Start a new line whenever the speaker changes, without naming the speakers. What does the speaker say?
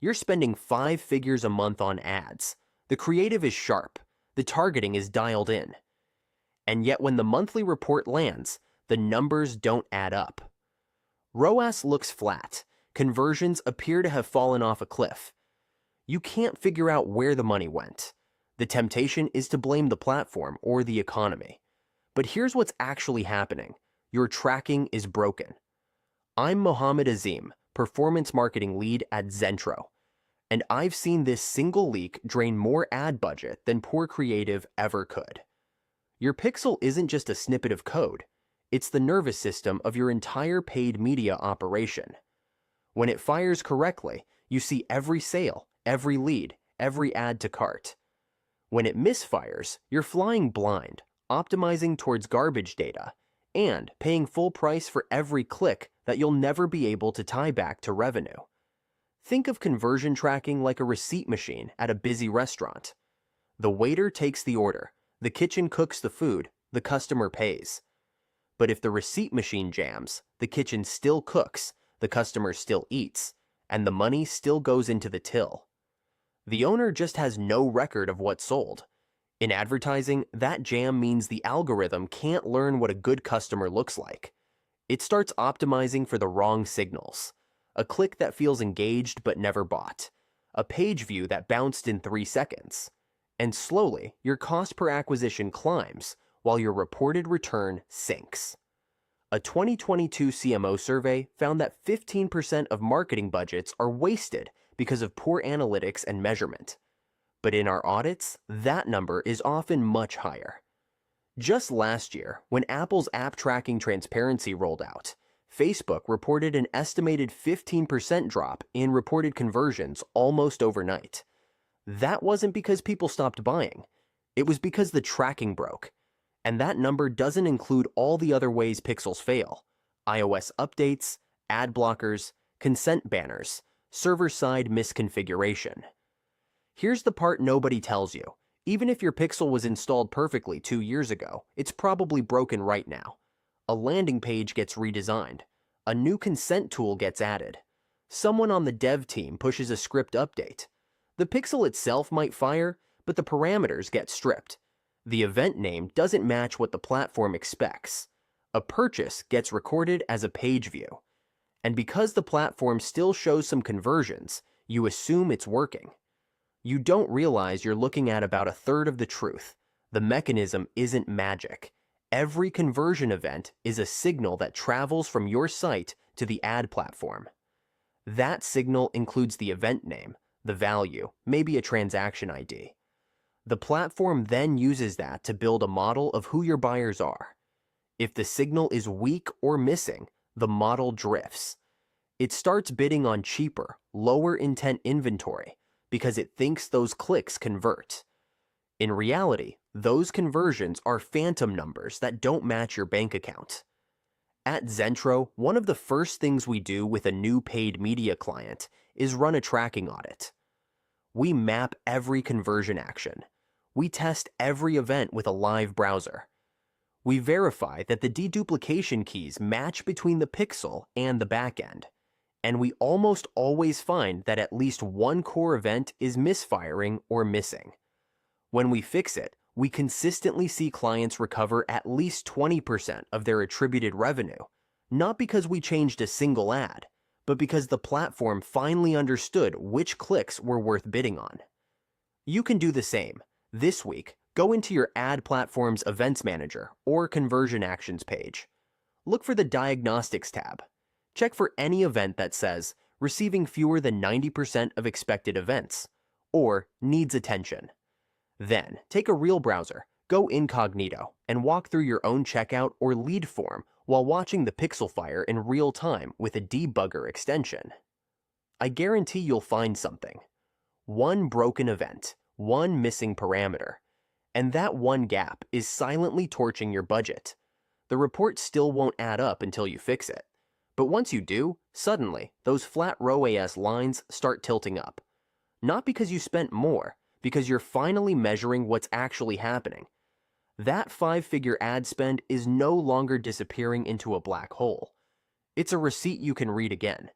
You're spending 5 figures a month on ads. The creative is sharp. The targeting is dialed in. And yet when the monthly report lands, the numbers don't add up. ROAS looks flat. Conversions appear to have fallen off a cliff. You can't figure out where the money went. The temptation is to blame the platform or the economy. But here's what's actually happening. Your tracking is broken. I'm Mohammed Azim, performance marketing lead at Xentro, and I've seen this single leak drain more ad budget than poor creative ever could. Your pixel isn't just a snippet of code. It's the nervous system of your entire paid media operation. When it fires correctly, you see every sale, every lead, every add to cart. When it misfires, you're flying blind, optimizing towards garbage data, and paying full price for every click that you'll never be able to tie back to revenue. Think of conversion tracking like a receipt machine at a busy restaurant. The waiter takes the order, the kitchen cooks the food, the customer pays. But if the receipt machine jams, the kitchen still cooks, the customer still eats, and the money still goes into the till. The owner just has no record of what sold. In advertising, that jam means the algorithm can't learn what a good customer looks like. It starts optimizing for the wrong signals. A click that feels engaged but never bought. A page view that bounced in 3 seconds. And slowly, your cost per acquisition climbs while your reported return sinks. A 2022 CMO survey found that 15% of marketing budgets are wasted because of poor analytics and measurement. But in our audits, that number is often much higher. Just last year, when Apple's app tracking transparency rolled out, Facebook reported an estimated 15% drop in reported conversions almost overnight. That wasn't because people stopped buying. It was because the tracking broke. And that number doesn't include all the other ways pixels fail: iOS updates, ad blockers, consent banners, server-side misconfiguration. Here's the part nobody tells you. Even if your pixel was installed perfectly 2 years ago, it's probably broken right now. A landing page gets redesigned. A new consent tool gets added. Someone on the dev team pushes a script update. The pixel itself might fire, but the parameters get stripped. The event name doesn't match what the platform expects. A purchase gets recorded as a page view. And because the platform still shows some conversions, you assume it's working. You don't realize you're looking at about a third of the truth. The mechanism isn't magic. Every conversion event is a signal that travels from your site to the ad platform. That signal includes the event name, the value, maybe a transaction ID. The platform then uses that to build a model of who your buyers are. If the signal is weak or missing, the model drifts. It starts bidding on cheaper, lower intent inventory because it thinks those clicks convert. In reality, those conversions are phantom numbers that don't match your bank account. At Xentro, one of the first things we do with a new paid media client is run a tracking audit. We map every conversion action. We test every event with a live browser. We verify that the deduplication keys match between the pixel and the backend. And we almost always find that at least one core event is misfiring or missing. When we fix it, we consistently see clients recover at least 20% of their attributed revenue, not because we changed a single ad, but because the platform finally understood which clicks were worth bidding on. You can do the same. This week, go into your ad platform's Events Manager or Conversion Actions page. Look for the Diagnostics tab. Check for any event that says, receiving fewer than 90% of expected events, or needs attention. Then, take a real browser, go incognito, and walk through your own checkout or lead form while watching the pixel fire in real time with a debugger extension. I guarantee you'll find something. One broken event, one missing parameter, and that one gap is silently torching your budget. The report still won't add up until you fix it. But once you do, suddenly, those flat roas lines start tilting up. Not because you spent more, because you're finally measuring what's actually happening. That 5-figure ad spend is no longer disappearing into a black hole. It's a receipt you can read again,